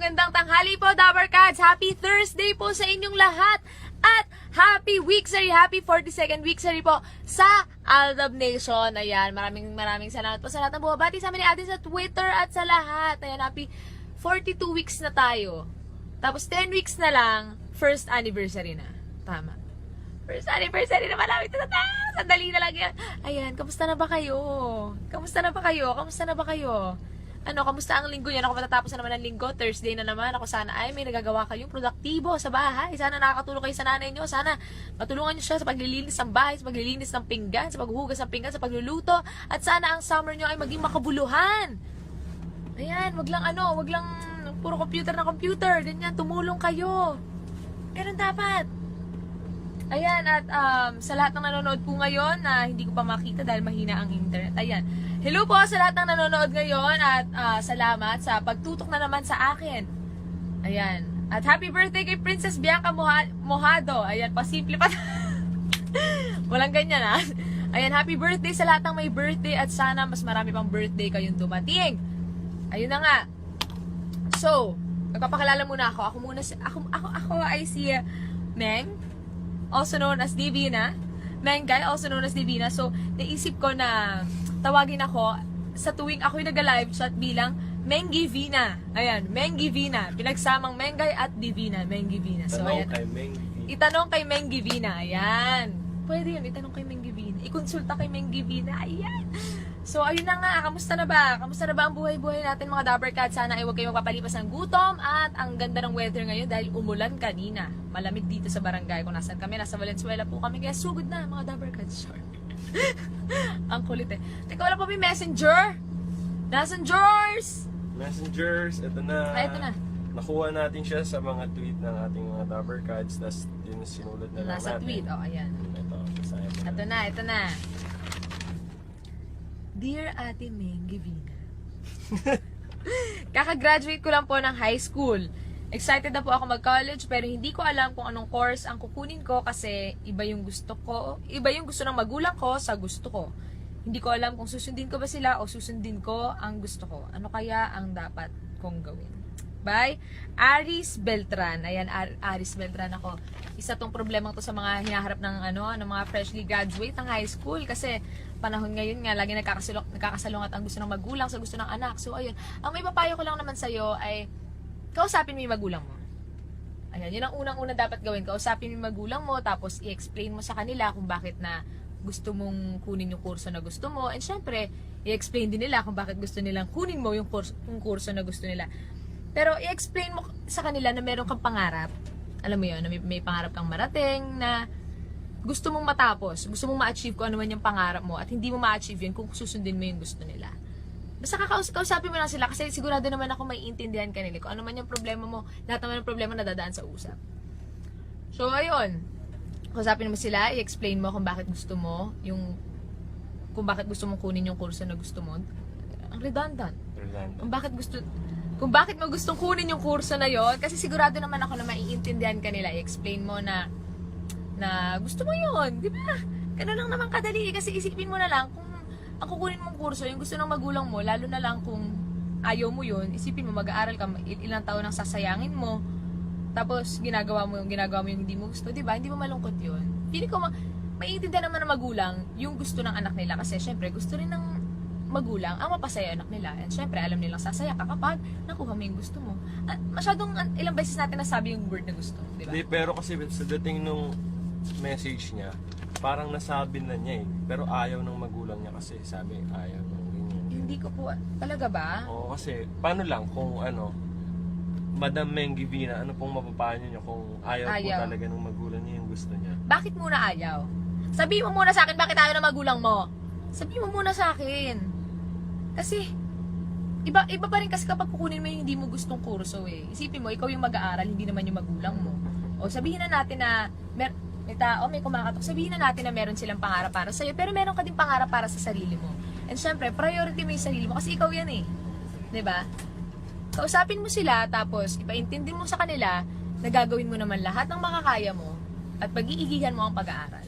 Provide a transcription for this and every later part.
magandang tanghali po, Dabarkads. Happy Thursday po sa inyong lahat. At happy weeksary, happy 42nd weeksary po sa Aldab Nation. Ayan, maraming salamat po sa lahat ng bumabati sa amin ni Atin sa Twitter at sa lahat. Ayan, happy 42 weeks na tayo. Tapos 10 weeks na lang, first anniversary na. Tama. First anniversary na malapit na tayo. Sandali na lang yan. Ayan, kamusta na ba kayo? Kamusta na ba kayo? Kamusta na ba kayo? Ano, kamusta ang linggo niyo? Ako matatapos na naman ang linggo. Thursday na naman. Ako sana ay may nagagawa kayong produktibo sa bahay. Sana nakakatulong kayo sa nanay niyo. Sana matulungan niyo siya sa paglilinis ng bahay, sa paglilinis ng pinggan, sa paghuhugas ng pinggan, sa pagluluto. At sana ang summer niyo ay maging makabuluhan. Ayan, wag lang puro computer na computer. Ganyan, tumulong kayo. Ganun dapat. Ayan, at sa lahat ng nanonood po ngayon na hindi ko pa makita dahil mahina ang internet. Ayan. Hello po sa lahat ng nanonood ngayon at salamat sa pagtutok na naman sa akin. Ayan. At happy birthday kay Princess Bianca Mojado. Ayan, pasimple pa. Walang ganyan ha. Ayan, happy birthday sa lahat ng may birthday at sana mas marami pang birthday kayong dumating. Ayun na nga. So, magpapakilala muna ako. Ako ay si Meng, also known as Divina. Mengay, also known as Divina. So, naisip ko na tawagin ako sa tuwing ako'y nag-live chat bilang Mengivina. Ayan, Mengivina. Pinagsamang Mengay at Divina. Mengivina. So, ayan. Itanong kay Mengivina. Ayan. Pwede yun, itanong kay Mengivina. Ikonsulta kay Mengivina. Ayan. So, ayun na nga. Kamusta na ba? Kamusta na ba ang buhay-buhay natin mga Dabarkads? Sana ay huwag kayong magpapalipas ng gutom at ang ganda ng weather ngayon dahil umulan kanina. Malamig dito sa barangay kung nasan kami. Nasa Valenzuela po kami. Kaya sugod na mga Dabarkads. Sure. Ang kulit eh. Teka, wala pa may messenger? Messengers! Ito na. Ay, ito na. Nakuha natin siya sa mga tweet ng ating mga Dabarkads. Tapos din sinulat na lang Nasa natin. tweet. Oh, ayan. Ito, Ito na. Dear Ate Mengivina. Kakagraduate ko lang po ng high school. Excited na po ako mag-college pero hindi ko alam kung anong course ang kukunin ko kasi iba yung gusto ng magulang ko sa gusto ko. Hindi ko alam kung susundin ko ba sila o susundin ko ang gusto ko. Ano kaya ang dapat kong gawin? By Aris Beltran. Ayan, Aris Beltran ako. Isa tong problemang to sa mga hinaharap ng mga freshly graduate ng high school kasi panahon ngayon nga lagi nagkakasalungat ang gusto ng magulang sa gusto ng anak. So ayun, ang may papayo ko lang naman sa iyo ay kausapin mo yung magulang mo. Ayan, yun ang unang-una dapat gawin. Kausapin mo yung magulang mo tapos i-explain mo sa kanila kung bakit na gusto mong kunin yung kurso na gusto mo. And syempre, i-explain din nila kung bakit gusto nilang kunin mo yung kurso na gusto nila. Pero i-explain mo sa kanila na meron kang pangarap. Alam mo yun, na may pangarap kang marating na gusto mong matapos, gusto mong ma-achieve kung ano man yung pangarap mo at hindi mo ma-achieve yun kung susundin mo yung gusto nila. Basta kausapin mo lang sila kasi sigurado naman ako maiintindihan kanila kung ano man yung problema mo, lahat naman yung problema na dadaan sa usap. So, ayun. Kausapin mo sila, i-explain mo kung bakit gusto mo kung bakit gusto mong kunin yung kurso na gusto mo. Ang redundant. Kung bakit mo gustong kunin yung kurso na yon, kasi sigurado naman ako na maiintindihan ka nila. I-explain mo na gusto mo yun, di ba? Ganun lang naman kadali, kasi isipin mo na lang kung ang kukunin mong kurso, yung gusto ng magulang mo, lalo na lang kung ayaw mo yun, isipin mo, mag-aaral ka, ilang taon ang sasayangin mo, tapos ginagawa mo yung hindi mo gusto, di ba? Hindi mo malungkot yun. Pili ko, maiintindihan naman ng magulang yung gusto ng anak nila, kasi syempre, gusto rin ng magulang ang mapasaya anak nila. And syempre, alam nilang sasaya ka kapag nakuha mo yung gusto mo. At masyadong ilang beses natin nasabi yung word na gusto, di ba? Di, pero kasi sa dating nung message niya, parang nasabi na niya eh. Pero ayaw ng magulang niya kasi sabi ayaw ng ganyan. Hindi ko po, talaga ba? Oo, kasi paano lang kung Madam Mengivina, ano pong mapapayo niyo kung ayaw po talaga ng magulang niya yung gusto niya? Bakit muna ayaw? Sabihin mo muna sa akin bakit ayaw ng magulang mo. Sabihin mo muna sa akin. Kasi, iba pa rin kasi kapag kukunin mo yung hindi mo gustong kurso eh. Isipin mo, ikaw yung mag-aaral, hindi naman yung magulang mo. O sabihin na natin na, may tao, may kumakatok, sabihin na natin na meron silang pangarap para sa'yo, pero meron ka din pangarap para sa sarili mo. And syempre, priority mo yung sarili mo kasi ikaw yan eh. 'Di ba? Kausapin mo sila, tapos ipaintindi mo sa kanila na gagawin mo naman lahat ng makakaya mo at pag-iigihan mo ang pag-aaral.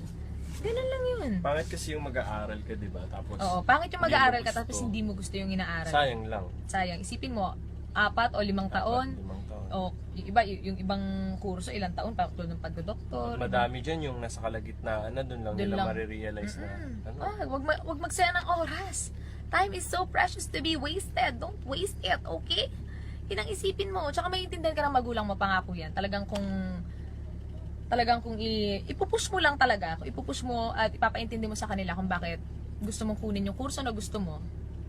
Ganun lang yun. Pangit kasi yung mag-aaral ka, di ba? Tapos, oo, pangit yung mag-aaral ka tapos hindi mo gusto yung inaaral. sayang lang. Sayang. Isipin mo, 4 o 5 taon. 5 taon. O yung iba, yung ibang kurso, ilang taon, tulad ng pagdodoktor. Madami dyan yung nasa kalagitnaan na doon lang Dun nila lang. marirealize na ano. Wag magsayang ng oras. Time is so precious to be wasted. Don't waste it, okay? Yun ang isipin mo. Tsaka maiintindihan ka ng magulang mo, pangako yan. Talagang kung ipupush mo lang talaga, kung ipupush mo at ipapaintindi mo sa kanila kung bakit gusto mong kunin yung kurso na gusto mo,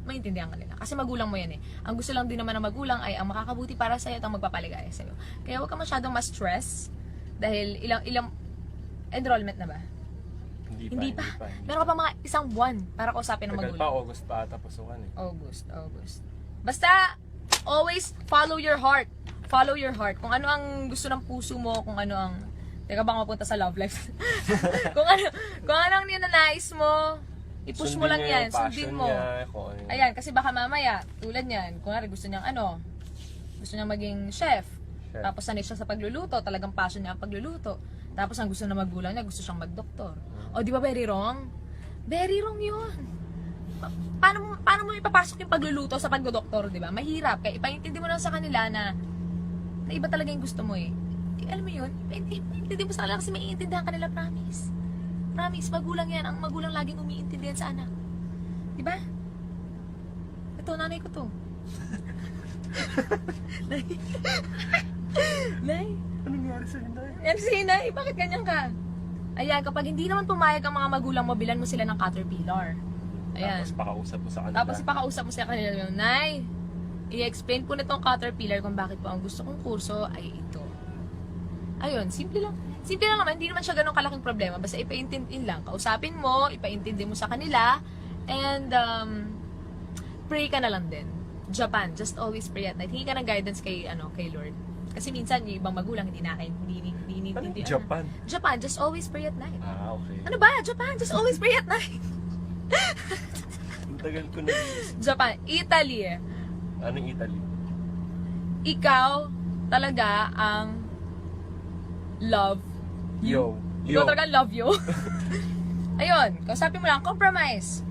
maintindihan ka nila. Kasi magulang mo yan eh. Ang gusto lang din naman ng magulang ay ang makakabuti para sa'yo at ang magpapaligaya sa'yo. Kaya huwag ka masyadong ma-stress dahil ilang enrollment na ba? Hindi pa. Meron ka pa mga isang buwan para kausapin ng Tagal magulang. pa, August pa ata pasukan eh. August. Basta, always follow your heart. Follow your heart. Kung ano ang gusto ng puso mo, kung ano ang... Teka baka mapunta sa love life. kung ano ang ninanais mo, i-push mo lang yan. Sundin mo. Ayan, kasi baka mamaya, tulad niyan, kunwari gusto niyang gusto niyang maging chef. Tapos sanay siya sa pagluluto, talagang passion niya ang pagluluto. Tapos ang gusto na magulang niya, gusto siyang magdoktor. O di ba very wrong? Very wrong yun. Paano mo ipapasok yung pagluluto sa pagdodoktor, di ba? Mahirap. Kaya ipaintindi mo lang sa kanila na iba talaga yung gusto mo eh. Alam mo yun, ipaintindi mo sa kanila kasi maiintindihan kanila, promise. Promise, magulang yan. Ang magulang laging umiintindihan sa anak. Di ba? Ito, nanay ko to. Nay. Ano nangyari sa Hinday? Yan si Nay, bakit ganyan ka? Ayan, kapag hindi naman pumayag ang mga magulang mo, bilan mo sila ng caterpillar. Ayan. Tapos pakausap mo sa kanila. Tapos ipakausap mo sa kanila yung, Nay, i-explain po nitong caterpillar kung bakit po ang gusto kong kurso ay ito. Ayun, simple lang. Simple lang naman, hindi naman siya ganun kalaking problema. Basta ipaintindi lang. Kausapin mo, ipaintindi mo sa kanila, and pray ka na lang din. Japan, just always pray at night. Hingi ka ng guidance kay Lord. Kasi minsan yung ibang magulang hindi Japan? Japan, just always pray at night. Okay. Ano ba? Japan, just always pray at night. Ang tagal ko na. Japan, Italy. Anong Italy? Ikaw talaga ang love you. Ikaw talaga love you. Ayun, kausapin mo lang, compromise.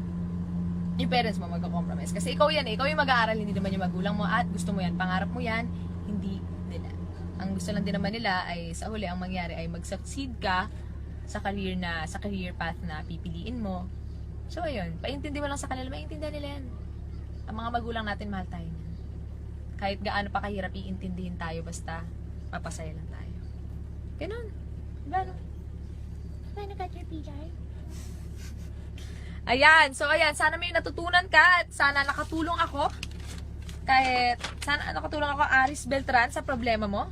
Yung parents mo magka-compromise. Kasi ikaw yan eh. Ikaw yung mag-aaral, hindi naman yung magulang mo. At gusto mo yan, pangarap mo yan, hindi nila. Ang gusto lang din naman nila ay sa huli ang mangyari ay mag-succeed ka sa career path na pipiliin mo. So ayun, paintindi mo lang sa kanila, maintindihan nila yan. Ang mga magulang natin, mahal tayo niyan. Kahit gaano pa kahirap iintindihin tayo, basta papasaya lang tayo. Ganun. Diba no? Paano ka, Caterpillar? Ayan, so ayan, sana may natutunan ka at sana nakatulong ako. Kahit, sana nakatulong ako, Aris Beltran, sa problema mo.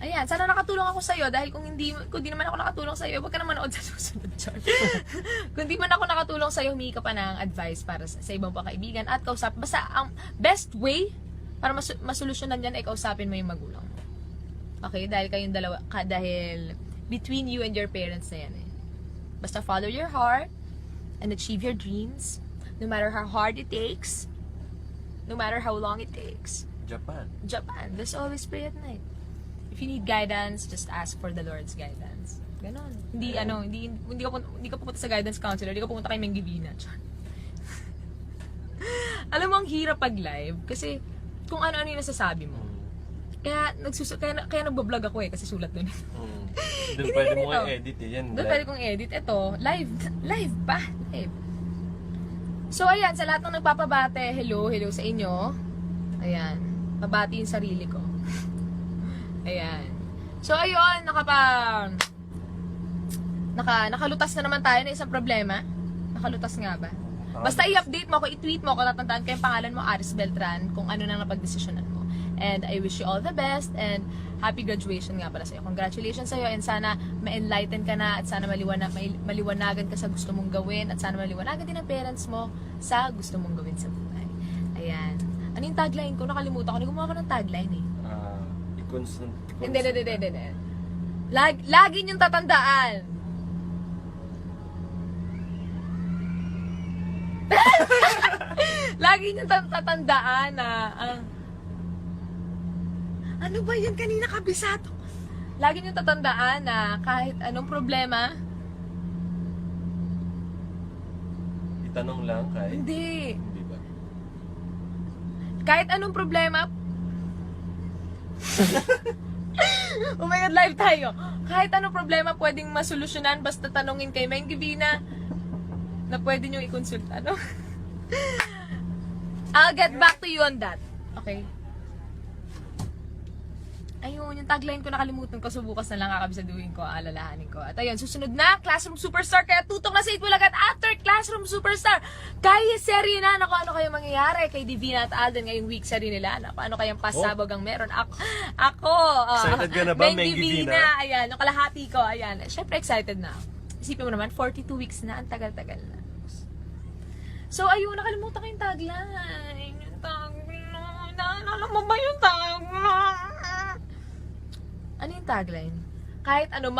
Ayan, sana nakatulong ako sa'yo dahil kung di naman ako nakatulong sa'yo, huwag ka na manood sa susunod, Char. Kung di man ako nakatulong sa'yo, humingi ka pa ng advice para sa ibang pang kaibigan at kausap. Basta, ang best way para masolusyonan yan ay kausapin mo yung magulang mo. Okay? Dahil kayong dalawa, dahil between you and your parents na yan eh. Basta follow your heart and achieve your dreams, no matter how hard it takes, no matter how long it takes. Japan. Just always pray at night. If you need guidance, just ask for the Lord's guidance. Ganon. Hindi ka pupunta sa guidance counselor, hindi ka pupunta kay Mengivina. Alam mo, ang hirap pag live kasi kung ano-ano yung nasasabi mo. Kaya nagbablog ako eh kasi sulat doon. Doon pwede mo i-edit eh. Yan. Doon pwede kong edit. Ito, live pa. Live. So ayan, sa lahat ng nagpapabate, hello sa inyo. Ayan, pabati yung sarili ko. Ayan. So ayun, nakalutas na naman tayo ng isang problema. Nakalutas nga ba? Basta i-update mo ako, i-tweet mo ako, tatandaan ko yung pangalan mo, Aris Beltran, kung ano nang napagdesisyonan mo. And I wish you all the best and happy graduation nga pala sa'yo. Congratulations sa'yo and sana ma-enlighten ka na at sana maliwanagan ka sa gusto mong gawin at sana maliwanagan din ang parents mo sa gusto mong gawin sa buhay. Ayan. Ano yung tagline ko? Nakalimutan ko. Gumawa ko ng tagline eh. Constant. Hindi. Lagi niyong tatandaan. Lagi niyong tatandaan na ano ba yan? Kanina kabisado. Lagi niyong tatandaan na kahit anong problema, Itanong lang kay... hindi Hindi ba? Kahit anong problema, oh my God, live tayo. Kahit anong problema pwedeng masolusyonan basta tanungin kay Meng Divina na pwede nyo i-consulta, no? I'll get back to you on that. Okay? Ayun, yung tagline ko nakalimutan ko, so bukas na lang kakabisaduhin ko, alalahanin ko. At ayun, susunod na, Classroom Superstar, kaya tutok na sa Itbulaga. At after Classroom Superstar, kaya serye na, naku, ano kayong mangyayari kay Divina at Alden ngayong week serye nila, naku, ano kayang pasabog ang meron. Ako, Excited ka na ba, Meng Divina? Ayan, yung kalahati ko, ayan. Siyempre, excited na ako. Isipin mo naman, 42 weeks na, ang tagal-tagal na. So, ayun, nakalimutan ko yung tagline. Yung tagline, naalala mo ba yung tagline? Ano yung tagline? Kahit ano